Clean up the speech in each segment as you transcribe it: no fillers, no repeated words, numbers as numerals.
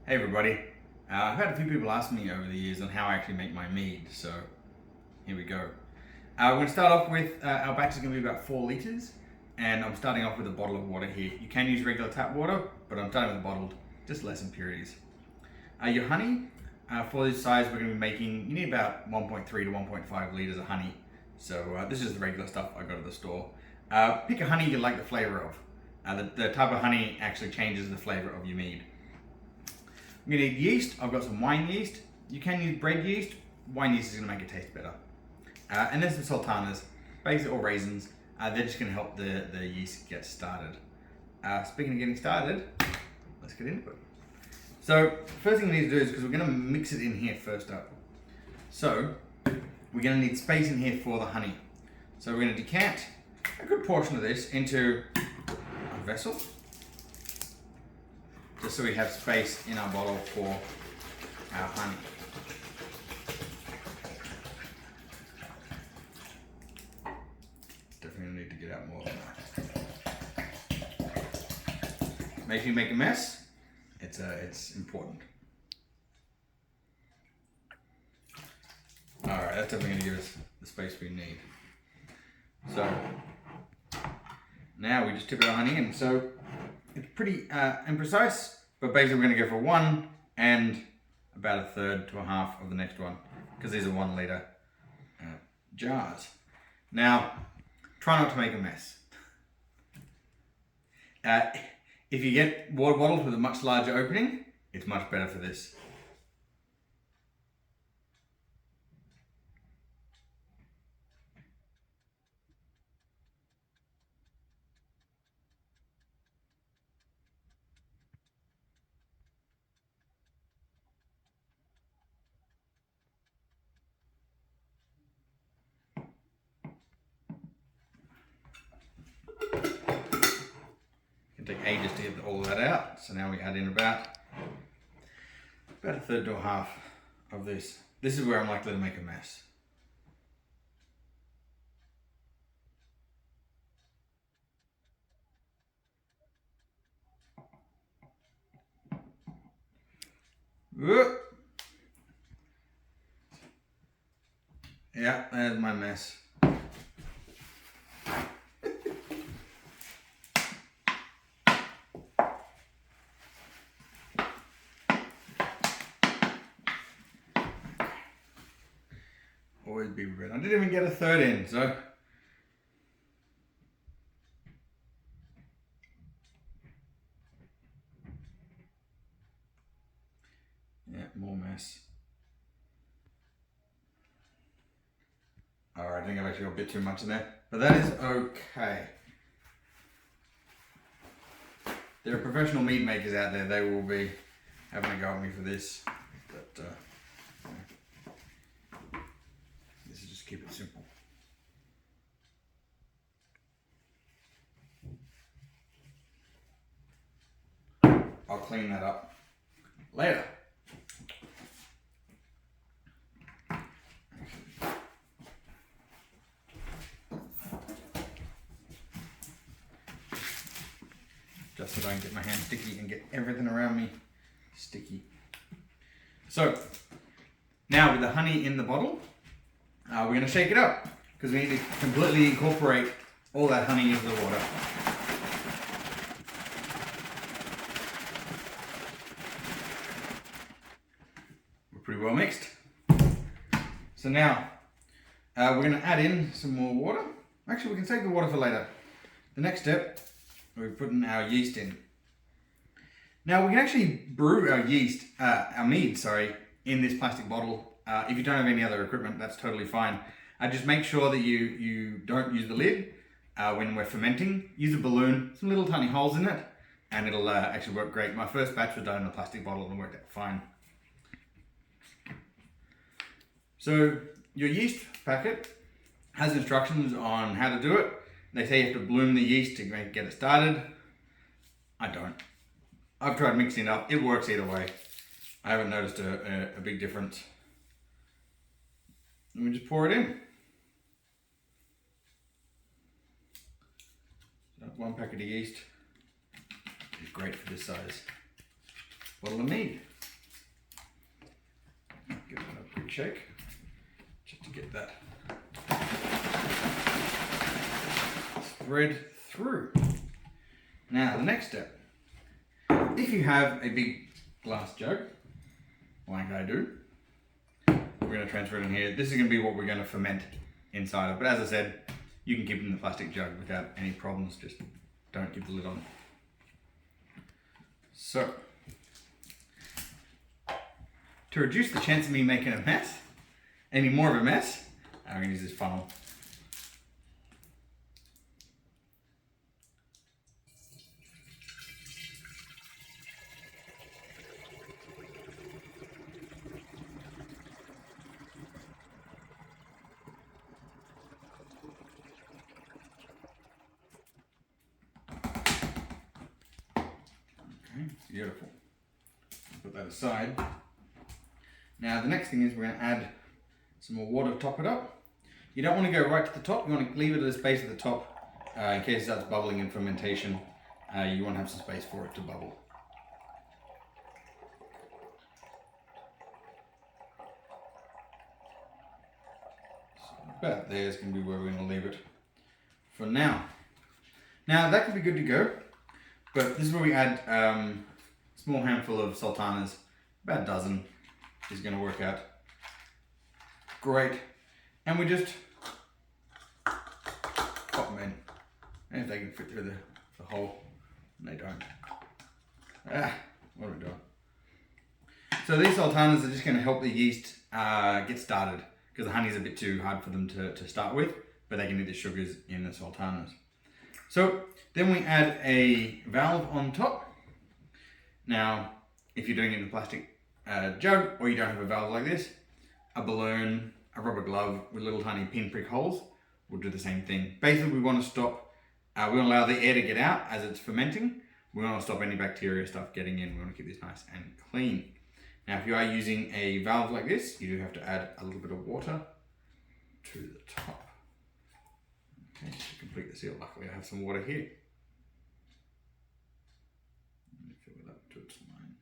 Hey everybody, I've had a few people ask me over the years on how I actually make my mead, so here we go. We're going to start off with, our batch is going to be about 4 litres, and I'm starting off with a bottle of water here. You can use regular tap water, but I'm starting with bottled, just less impurities. Your honey, for this size we're going to be making, you need about 1.3 to 1.5 litres of honey. So this is the regular stuff I got at the store. Pick a honey you like the flavour of. The type of honey actually changes the flavour of your mead. I'm going to need yeast. I've got some wine yeast. You can use bread yeast. Wine yeast is going to make it taste better. And then some sultanas, basically, or raisins. They're just going to help the yeast get started. Speaking of getting started, let's get into it. So, first thing we need to do is, because we're going to mix it in here first up. So, we're going to need space in here for the honey. So we're going to decant a good portion of this into a vessel, just so we have space in our bottle for our honey. Definitely need to get out more than that. Make sure you make a mess. It's important. All right, that's definitely going to give us the space we need. So now we just tip our honey in. So it's pretty imprecise, but basically we're going to go for 1 and about a third to a half of the next one, because these are 1 litre jars. Now, try not to make a mess. If you get water bottles with a much larger opening, it's much better for this. Take ages to get all of that out, so now we add in about a third to a half of this. This is where I'm likely to make a mess. Whoop. Yeah, there's my mess. Always be red. I didn't even get a third in, so. Yeah, more mess. Alright, I think I've actually got a bit too much in there, but that is okay. There are professional mead makers out there, they will be having a go at me for this, but this is just keep it simple. I'll clean that up later. Just so I don't get my hand sticky and get everything around me sticky. So, now with the honey in the bottle, we're going to shake it up, because we need to completely incorporate all that honey into the water. We're pretty well mixed. So now, we're going to add in some more water. Actually, we can save the water for later. The next step, we're putting our yeast in. Now we can actually brew our yeast, our mead, in this plastic bottle. If you don't have any other equipment, that's totally fine. Just make sure that you don't use the lid when we're fermenting. Use a balloon, some little tiny holes in it, and it'll actually work great. My first batch was done in a plastic bottle and worked out fine. So your yeast packet has instructions on how to do it. They say you have to bloom the yeast to get it started. I don't. I've tried mixing it up. It works either way. I haven't noticed a big difference. Let me just pour it in. So 1 packet of yeast is great for this size bottle of mead. shake just to get that spread through. Now the next step, if you have a big glass jug, like I do, we're going to transfer it in here. This is going to be what we're going to ferment inside of. But as I said, you can keep it in the plastic jug without any problems. Just don't keep the lid on. So, to reduce the chance of me making a mess, any more of a mess, I'm going to use this funnel. Beautiful. Put that aside. Now the next thing is we're going to add some more water to top it up. You don't want to go right to the top, you want to leave it at the space at the top in case it starts bubbling in fermentation. You want to have some space for it to bubble. So about there is going to be where we're going to leave it for now. Now that could be good to go, but this is where we add small handful of sultanas, about a dozen is going to work out great. And we just pop them in. And if they can fit through the hole, and they don't. What are we doing? So these sultanas are just going to help the yeast get started, because the honey is a bit too hard for them to start with, but they can eat the sugars in the sultanas. So then we add a valve on top. Now, if you're doing it in a plastic jug, or you don't have a valve like this, a balloon, a rubber glove with little tiny pinprick holes will do the same thing. Basically, we want to stop, we want to allow the air to get out as it's fermenting. We want to stop any bacteria stuff getting in. We want to keep this nice and clean. Now, if you are using a valve like this, you do have to add a little bit of water to the top. Okay, to complete the seal. Luckily, I have some water here. To its line.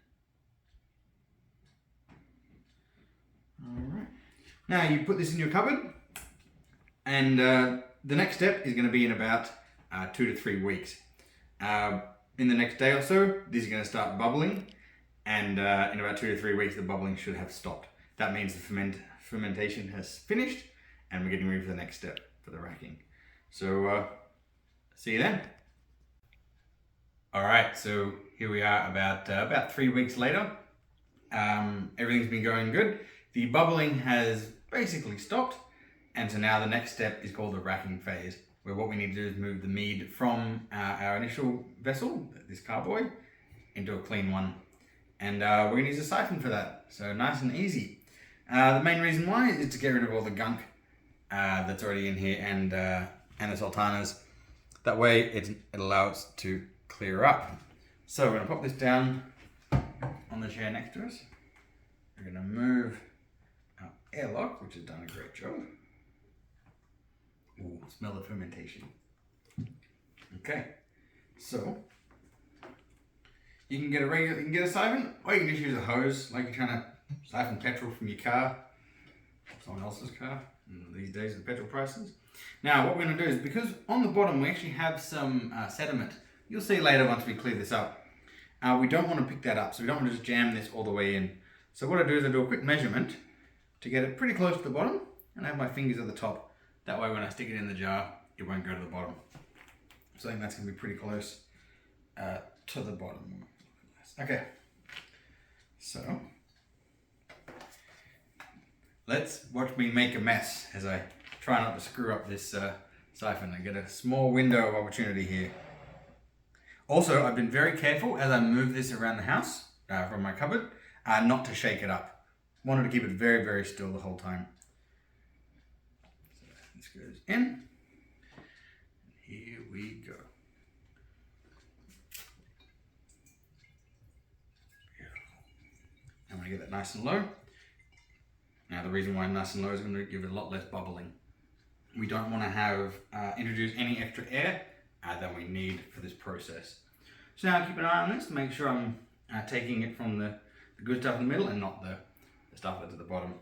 Alright. Now you put this in your cupboard, and the next step is going to be in about 2 to 3 weeks. In the next day or so, this is going to start bubbling, and in about 2 to 3 weeks the bubbling should have stopped. That means the fermentation has finished, and we're getting ready for the next step, for the racking. So see you then. Alright, so here we are about 3 weeks later. Everything's been going good. The bubbling has basically stopped, and so now the next step is called the racking phase, where what we need to do is move the mead from our initial vessel, this carboy, into a clean one. And we're going to use a siphon for that, so nice and easy. The main reason why is to get rid of all the gunk that's already in here, and the sultanas. That way it allows to clear up. So we're going to pop this down on the chair next to us. We're going to move our airlock, which has done a great job. Ooh, smell the fermentation. Okay, so you can get a siphon, or you can just use a hose, like you're trying to siphon petrol from your car, someone else's car. These days, the petrol prices. Now, what we're going to do is, because on the bottom we actually have some sediment. You'll see later once we clear this up. We don't want to pick that up, so we don't want to just jam this all the way in. So what I do is I do a quick measurement to get it pretty close to the bottom, and I have my fingers at the top. That way when I stick it in the jar, it won't go to the bottom. So I think that's going to be pretty close to the bottom. Okay, so let's watch me make a mess as I try not to screw up this siphon. I get a small window of opportunity here. Also, I've been very careful as I move this around the house from my cupboard not to shake it up. Wanted to keep it very, very still the whole time. So this goes in. Here we go. I'm going to get that nice and low. Now the reason why nice and low is going to give it a lot less bubbling. We don't want to have introduce any extra air than we need for this process. So now keep an eye on this to make sure I'm taking it from the good stuff in the middle and not the stuff that's at the bottom.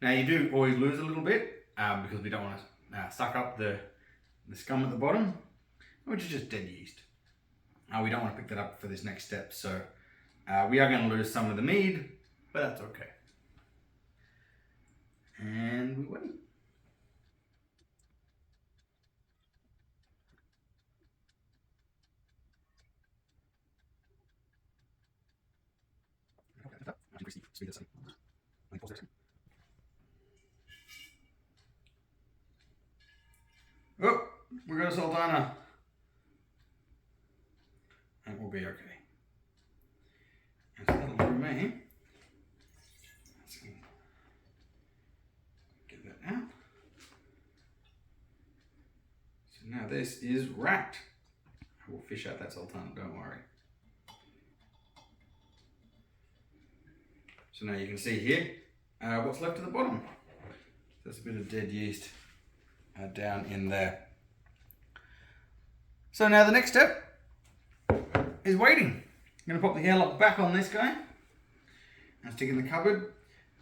Now you do always lose a little bit because we don't want to suck up the scum at the bottom, which is just dead yeast. We don't want to pick that up for this next step, so we are going to lose some of the mead, but that's okay. And we wait. Oh, we got a sultana. And we'll be okay. And so that'll remain. Let's get that out. So now this is wrapped. I will fish out that sultana, don't worry. So now you can see here what's left at the bottom. There's a bit of dead yeast down in there. So now the next step is waiting. I'm going to pop the airlock back on this guy and stick it in the cupboard.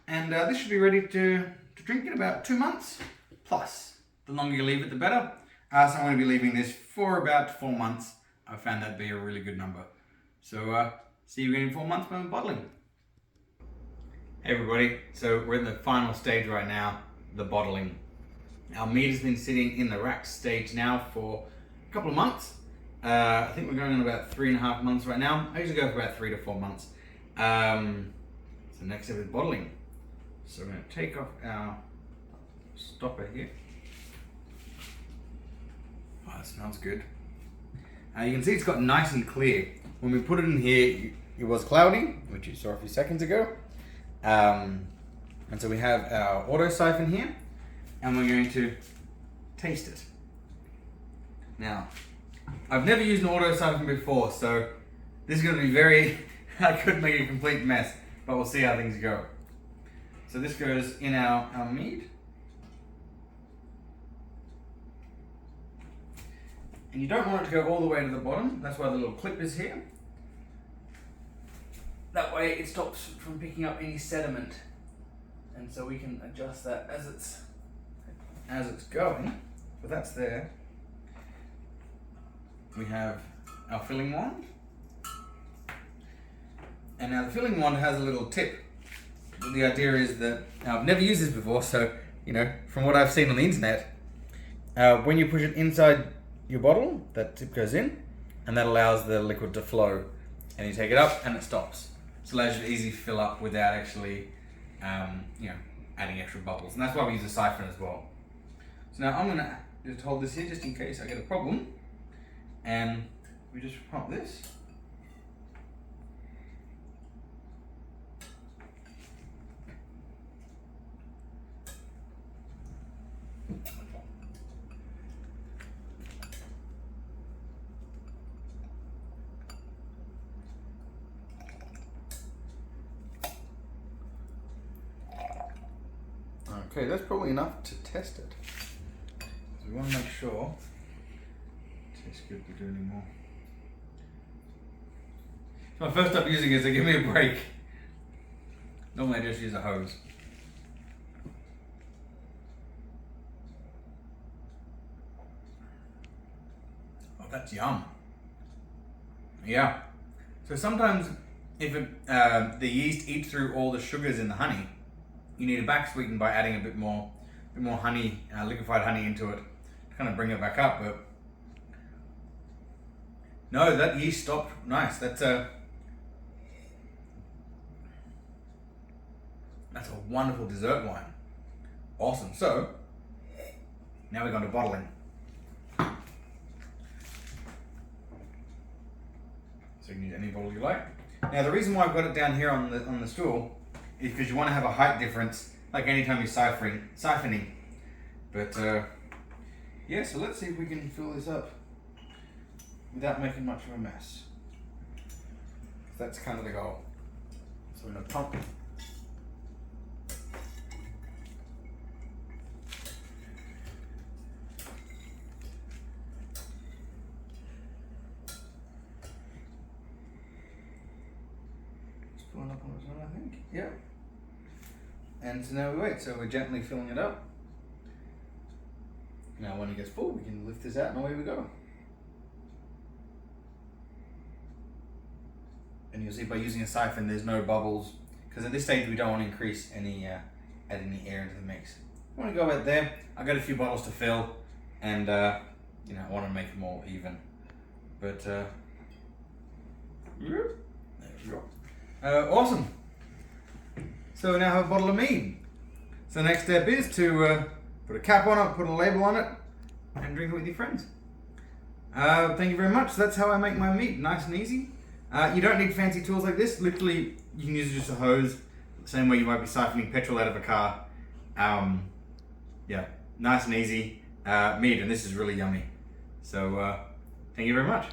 And this should be ready to drink in about 2 months plus. The longer you leave it, the better. So I'm going to be leaving this for about 4 months. I found that to be a really good number. So see you again in 4 months when we're bottling. Hey everybody, so we're in the final stage right now, the bottling. Our mead has been sitting in the rack stage now for a couple of months. I think we're going on about 3.5 months right now. I usually go for about 3 to 4 months. So next step is bottling. So we're going to take off our stopper here. Oh, that smells good. You can see it's got nice and clear. When we put it in here, it was cloudy, which you saw a few seconds ago. And so we have our auto siphon here, and we're going to taste it. Now, I've never used an auto siphon before, so this is going to be very, I could make a complete mess, but we'll see how things go. So this goes in our mead. And you don't want it to go all the way to the bottom, that's why the little clip is here. That way it stops from picking up any sediment. And so we can adjust that as it's going. But that's there. We have our filling wand. And now the filling wand has a little tip. The idea is that, now I've never used this before, so, you know, from what I've seen on the internet, when you push it inside your bottle, that tip goes in, and that allows the liquid to flow. And you take it up and it stops. So it allows you to easily fill up without actually, you know, adding extra bubbles. And that's why we use a siphon as well. So now I'm gonna just hold this here just in case I get a problem. And we just pump this. Okay, that's probably enough to test it. So we want to make sure it tastes good to do any more. So my first time using it, so give me a break. Normally I just use a hose. Oh, that's yum. Yeah. So sometimes if the yeast eats through all the sugars in the honey, you need a back sweeten by adding a bit more honey, liquefied honey into it to kind of bring it back up. But no, that yeast stopped. Nice. That's a wonderful dessert wine. Awesome. So now we're going to bottling. So you can use any bottle you like. Now the reason why I've got it down here on the stool is because you want to have a height difference, like anytime you're siphoning. But yeah, so let's see if we can fill this up without making much of a mess. That's kind of the goal. So we're going to pump. It's pulling up on its own, I think. Yeah. And so now we wait. So we're gently filling it up. Now when it gets full, we can lift this out and away we go. And you'll see by using a siphon, there's no bubbles, because at this stage we don't want to increase any, add any air into the mix. I want to go about there. I've got a few bottles to fill, and you know, I want to make them all even. But there we go. Awesome. So we now have a bottle of mead. So the next step is to put a cap on it, put a label on it, and drink it with your friends. Thank you very much. So that's how I make my mead, nice and easy. You don't need fancy tools like this. Literally, you can use just a hose, the same way you might be siphoning petrol out of a car. Yeah, nice and easy. Mead, and this is really yummy. So, thank you very much.